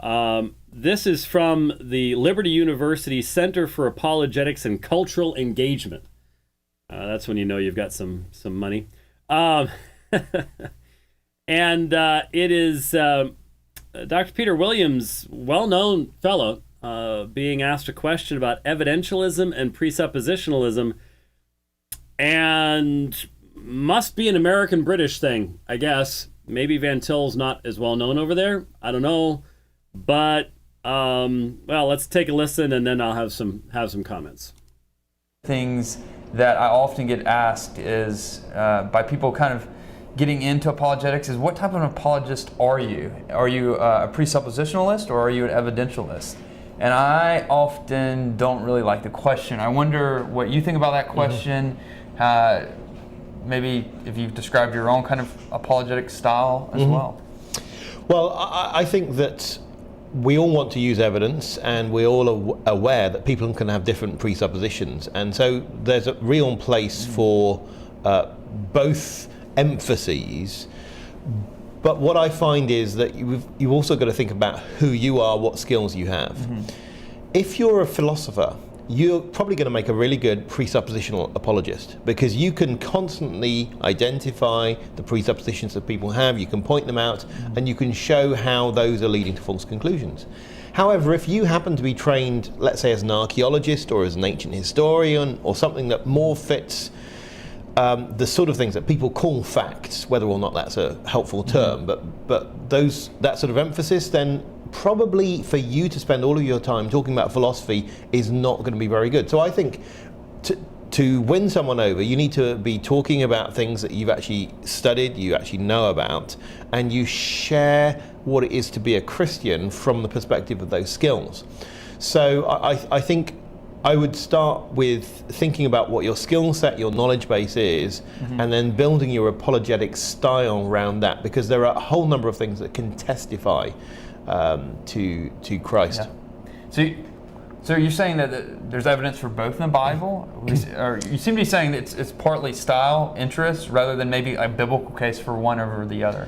This is from the Liberty University Center for Apologetics and Cultural Engagement. That's when you know you've got some money. And it is Dr. Peter Williams, well-known fellow, being asked a question about evidentialism and presuppositionalism, and must be an American-British thing, I guess. Maybe Van Til's not as well-known over there. I don't know. But, well, let's take a listen, and then I'll have some comments. Things that I often get asked is by people kind of getting into apologetics is, what type of an apologist are you? Are you a presuppositionalist or are you an evidentialist? And I often don't really like the question. I wonder what you think about that question. Maybe if you've described your own kind of apologetic style as well. Well, I think that we all want to use evidence, and we're all aware that people can have different presuppositions, and so there's a real place for both emphases. But what I find is that you've also got to think about who you are, what skills you have. If you're a philosopher, you're probably going to make a really good presuppositional apologist, because you can constantly identify the presuppositions that people have, you can point them out, and you can show how those are leading to false conclusions. However, if you happen to be trained, let's say as an archaeologist or as an ancient historian, or something that more fits the sort of things that people call facts, whether or not that's a helpful term, but that sort of emphasis, then probably for you to spend all of your time talking about philosophy is not going to be very good. So I think to win someone over, you need to be talking about things that you've actually studied, you actually know about, and you share what it is to be a Christian from the perspective of those skills. So I think I would start with thinking about what your skill set, your knowledge base is, and then building your apologetic style around that, because there are a whole number of things that can testify to Christ. Yeah. So you're saying that there's evidence for both in the Bible? Or you seem to be saying that it's partly style, interest, rather than maybe a biblical case for one over the other.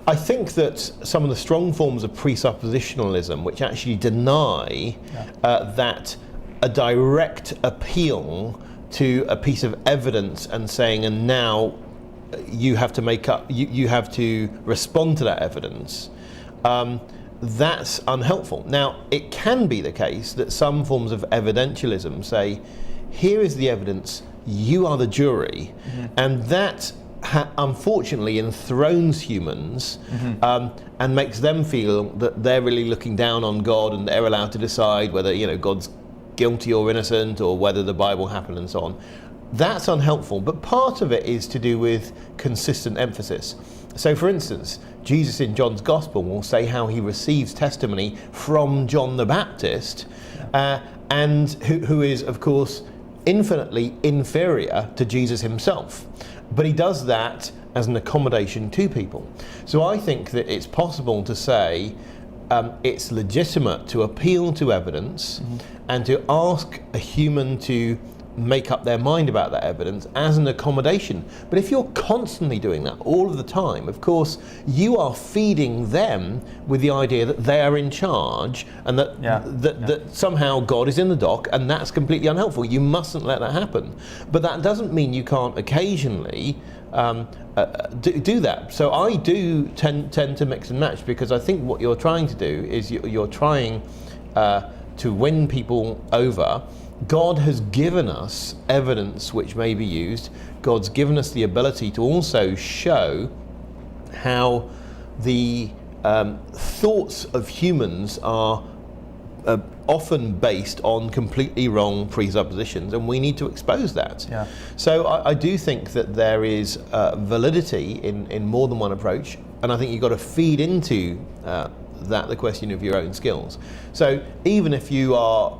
I think that some of the strong forms of presuppositionalism, which actually deny that a direct appeal to a piece of evidence and saying, and now you have to you have to respond to that evidence, that's unhelpful. Now, it can be the case that some forms of evidentialism say, here is the evidence, you are the jury, and that unfortunately enthrones humans and makes them feel that they're really looking down on God, and they're allowed to decide whether God's guilty or innocent, or whether the Bible happened, and so on. That's unhelpful, but part of it is to do with consistent emphasis. So for instance, Jesus in John's Gospel will say how he receives testimony from John the Baptist, and who is, of course, infinitely inferior to Jesus himself. But he does that as an accommodation to people. So I think that it's possible to say it's legitimate to appeal to evidence and to ask a human to make up their mind about that evidence as an accommodation. But if you're constantly doing that all of the time, of course, you are feeding them with the idea that they are in charge, and that somehow God is in the dock, and that's completely unhelpful. You mustn't let that happen. But that doesn't mean you can't occasionally do that. So I do tend to mix and match, because I think what you're trying to do is you're trying to win people over. God has given us evidence which may be used. God's given us the ability to also show how the thoughts of humans are often based on completely wrong presuppositions, and we need to expose that. So I do think that there is validity in more than one approach, and I think you've got to feed into the question of your own skills. So even if you are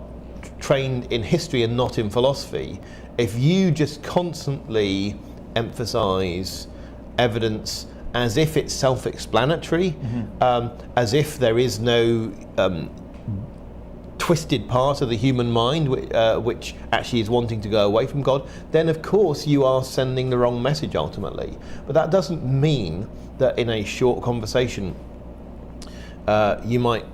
trained in history and not in philosophy, if you just constantly emphasize evidence as if it's self-explanatory, as if there is no twisted part of the human mind which actually is wanting to go away from God, then of course you are sending the wrong message ultimately. But that doesn't mean that in a short conversation you might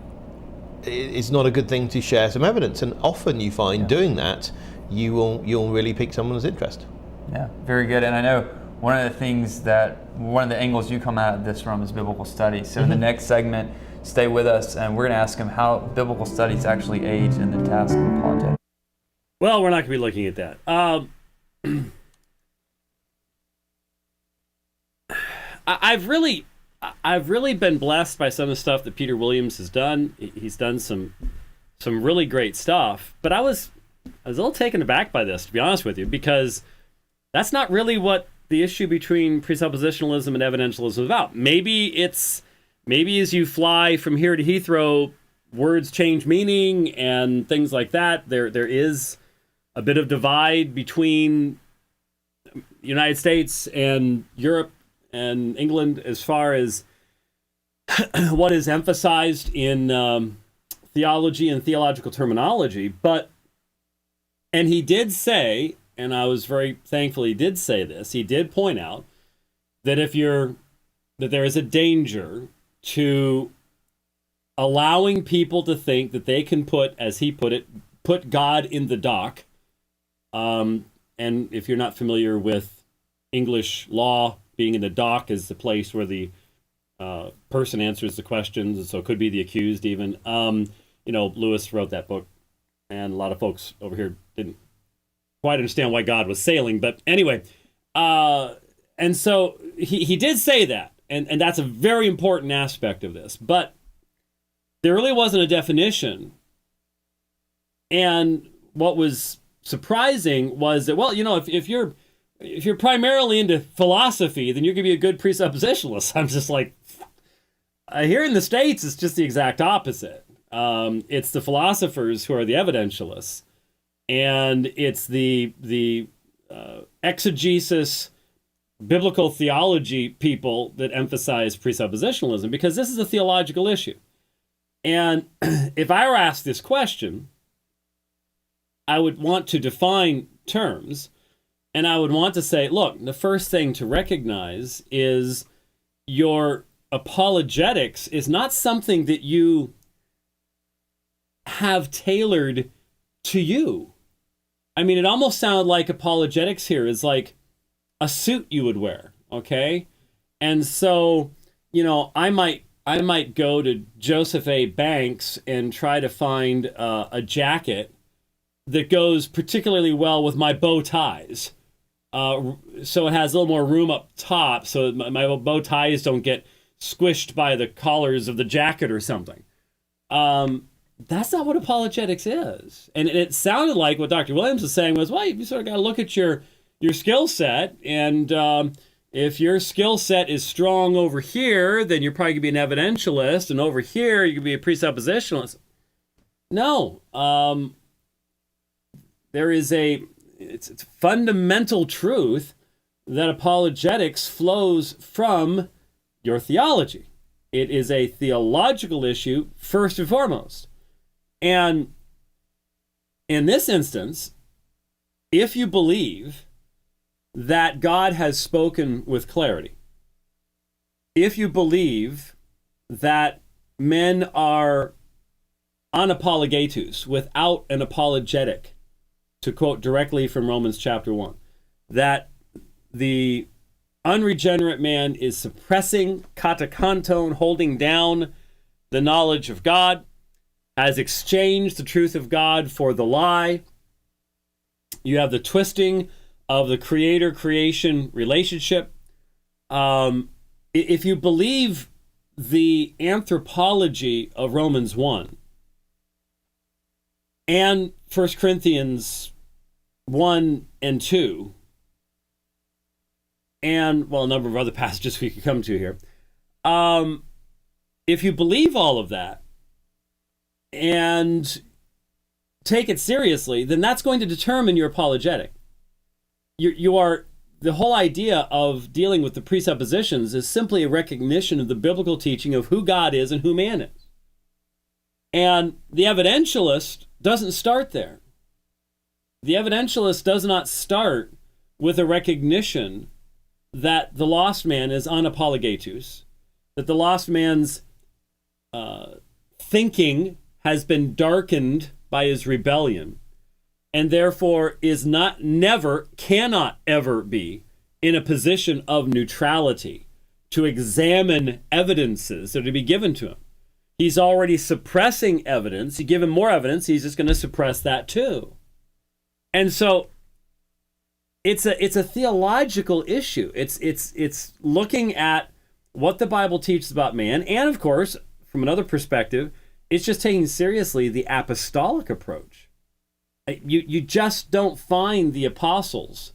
it's not a good thing to share some evidence. And often you find doing that, you'll really pique someone's interest. Yeah, very good. And I know one of the angles you come at this from is biblical studies. So in the next segment, stay with us, and we're going to ask him how biblical studies actually aid in the task of apologetics. Well, we're not going to be looking at that. I've really been blessed by some of the stuff that Peter Williams has done. He's done some really great stuff, but I was a little taken aback by this, to be honest with you, because that's not really what the issue between presuppositionalism and evidentialism is about. Maybe as you fly from here to Heathrow, words change meaning and things like that. There is a bit of divide between the United States and Europe and England as far as what is emphasized in theology and theological terminology. And he did say, and I was very thankful he did say this, he did point out that that there is a danger to allowing people to think that they can put, as he put it, put God in the dock. And if you're not familiar with English law, being in the dock is the place where the person answers the questions, and so it could be the accused even. Lewis wrote that book, and a lot of folks over here didn't quite understand why God was sailing, but anyway. And so he did say that, and that's a very important aspect of this, but there really wasn't a definition. And what was surprising was that, well, if you're primarily into philosophy, then you're going to be a good presuppositionalist. I'm just like, here in the States, it's just the exact opposite. It's the philosophers who are the evidentialists, and it's the exegesis, biblical theology people that emphasize presuppositionalism, because this is a theological issue. And if I were asked this question, I would want to define terms. And I would want to say, look, the first thing to recognize is your apologetics is not something that you have tailored to you. I mean, it almost sounded like apologetics here is like a suit you would wear, okay? And so, I might go to Joseph A. Banks and try to find a jacket that goes particularly well with my bow ties. So it has a little more room up top so my bow ties don't get squished by the collars of the jacket or something. That's not what apologetics is. And it sounded like what Dr. Williams was saying was, well, you sort of got to look at your skill set, and if your skill set is strong over here, then you're probably going to be an evidentialist, and over here, you could be a presuppositionalist. No. There is it's a fundamental truth that apologetics flows from your theology. It is a theological issue first and foremost. And in this instance, if you believe that God has spoken with clarity, if you believe that men are unapologetus, without an apologetic, to quote directly from Romans chapter 1, that the unregenerate man is suppressing, katakanton, holding down the knowledge of God, has exchanged the truth of God for the lie. You have the twisting of the creator-creation relationship. If you believe the anthropology of Romans 1 and 1 Corinthians 1 and 2, and, well, a number of other passages we could come to here. If you believe all of that and take it seriously, then that's going to determine your apologetic. The whole idea of dealing with the presuppositions is simply a recognition of the biblical teaching of who God is and who man is. And the evidentialist doesn't start there. The evidentialist does not start with a recognition that the lost man is unapologetus, that the lost man's thinking has been darkened by his rebellion, and therefore is not, never, cannot ever be in a position of neutrality to examine evidences that are to be given to him. He's already suppressing evidence. You give him more evidence, he's just going to suppress that too. And so it's a theological issue. It's looking at what the Bible teaches about man, and of course, from another perspective, it's just taking seriously the apostolic approach. You just don't find the apostles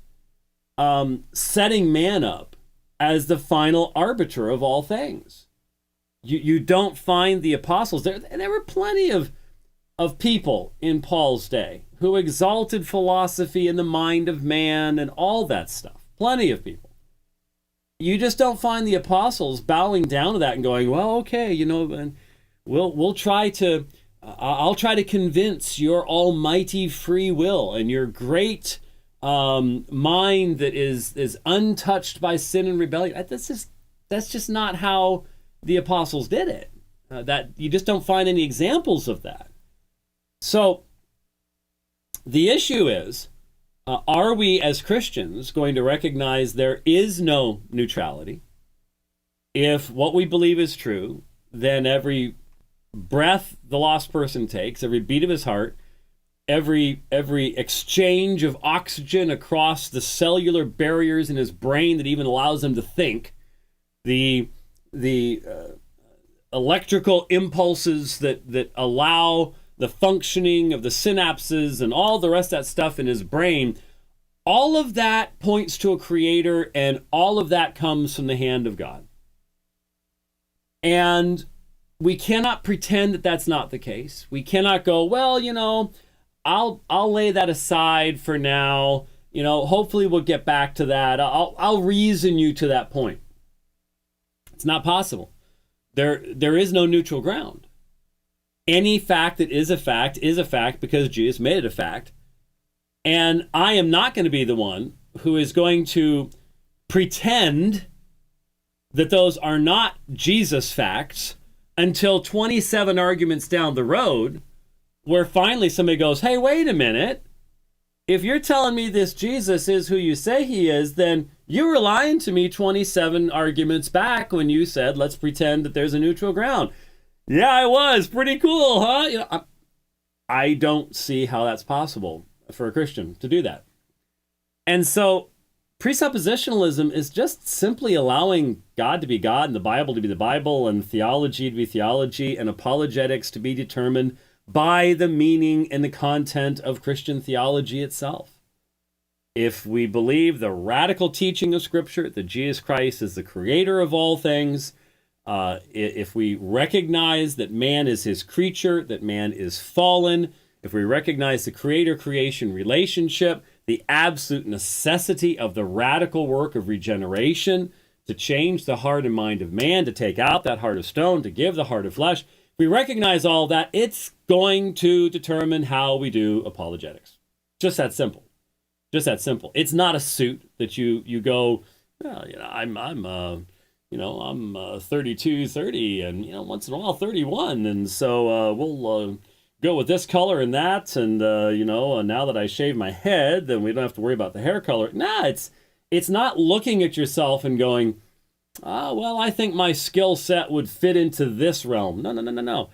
setting man up as the final arbiter of all things. You don't find the apostles there. And there were plenty of people in Paul's day who exalted philosophy and the mind of man and all that stuff. Plenty of people. You just don't find the apostles bowing down to that and going, well, okay, and we'll try to, I'll try to convince your almighty free will and your great mind that is untouched by sin and rebellion. That's just not how the apostles did it. That you just don't find any examples of that. So the issue is, are we as Christians going to recognize there is no neutrality? If what we believe is true, then every breath the lost person takes, every beat of his heart, every exchange of oxygen across the cellular barriers in his brain that even allows him to think, the electrical impulses that allow the functioning of the synapses and all the rest of that stuff in his brain, all of that points to a creator, and all of that comes from the hand of God. And we cannot pretend that that's not the case. We cannot go, well, I'll lay that aside for now. Hopefully we'll get back to that. I'll reason you to that point. It's not possible. There is no neutral ground. Any fact that is a fact because Jesus made it a fact. And I am not going to be the one who is going to pretend that those are not Jesus facts until 27 arguments down the road, where finally somebody goes, hey, wait a minute. If you're telling me this Jesus is who you say he is, then you were lying to me 27 arguments back when you said, let's pretend that there's a neutral ground. Yeah, I was. Pretty cool, huh? I don't see how that's possible for a Christian to do that. And so presuppositionalism is just simply allowing God to be God and the Bible to be the Bible and theology to be theology and apologetics to be determined by the meaning and the content of Christian theology itself. If we believe the radical teaching of Scripture that Jesus Christ is the creator of all things, if we recognize that man is his creature, that man is fallen, if we recognize the creator-creation relationship, the absolute necessity of the radical work of regeneration to change the heart and mind of man, to take out that heart of stone, to give the heart of flesh, if we recognize all that, it's going to determine how we do apologetics. Just that simple. Just that simple. It's not a suit that you go, well, I'm 32, 30, and once in a while 31, and so we'll go with this color and that, and now that I shave my head, then we don't have to worry about the hair color. Nah, it's not looking at yourself and going, well, I think my skill set would fit into this realm. No.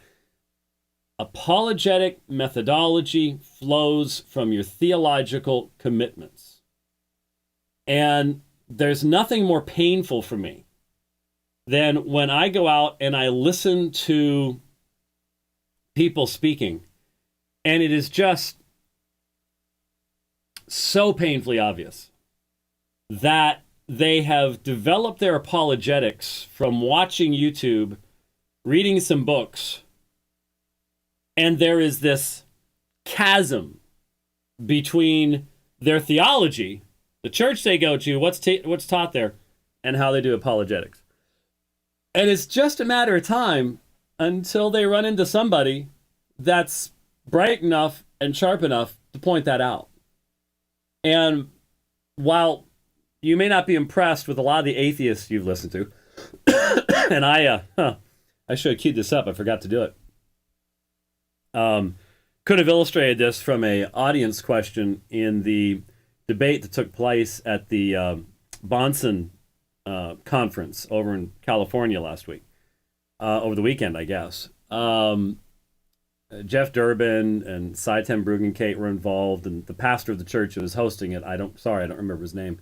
Apologetic methodology flows from your theological commitments. And there's nothing more painful for me than when I go out and I listen to people speaking, and it is just so painfully obvious that they have developed their apologetics from watching YouTube, reading some books, and there is this chasm between their theology, the church they go to, what's taught there, and how they do apologetics. And it's just a matter of time until they run into somebody that's bright enough and sharp enough to point that out. And while you may not be impressed with a lot of the atheists you've listened to, and I should have queued this up, I forgot to do it. Could have illustrated this from a audience question in the debate that took place at the Bonson conference over in California last week, over the weekend, I guess. Jeff Durbin and Saitem Bruggencate were involved, and the pastor of the church who was hosting it, I don't remember his name.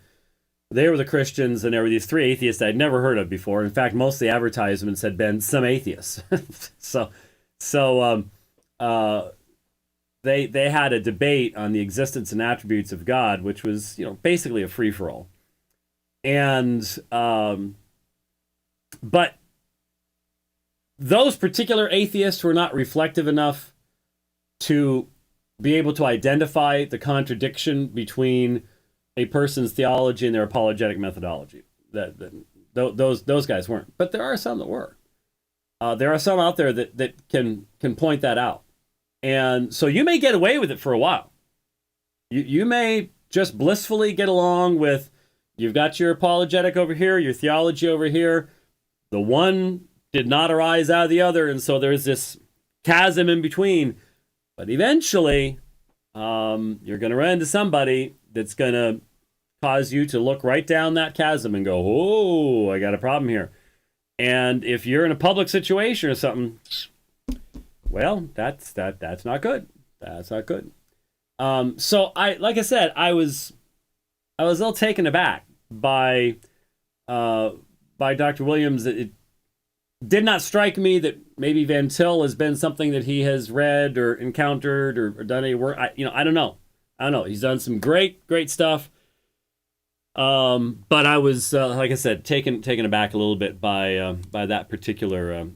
They were the Christians, and there were these three atheists I'd never heard of before. In fact, most of the advertisements had been some atheists. They had a debate on the existence and attributes of God, which was, basically a free-for-all. And but those particular atheists were not reflective enough to be able to identify the contradiction between a person's theology and their apologetic methodology. Those guys weren't, but there are some that were. There are some out there that can point that out, and so you may get away with it for a while. You may just blissfully get along with, you've got your apologetic over here, your theology over here. The one did not arise out of the other, and so there's this chasm in between. But eventually, you're going to run into somebody that's going to cause you to look right down that chasm and go, "Oh, I got a problem here." And if you're in a public situation or something, well, that's not good. That's not good. So like I said, I was a little taken aback by Dr. Williams. It did not strike me that maybe Van Til has been something that he has read or encountered or done any work. I don't know. He's done some great stuff. But I was, like I said, taken aback a little bit by that particular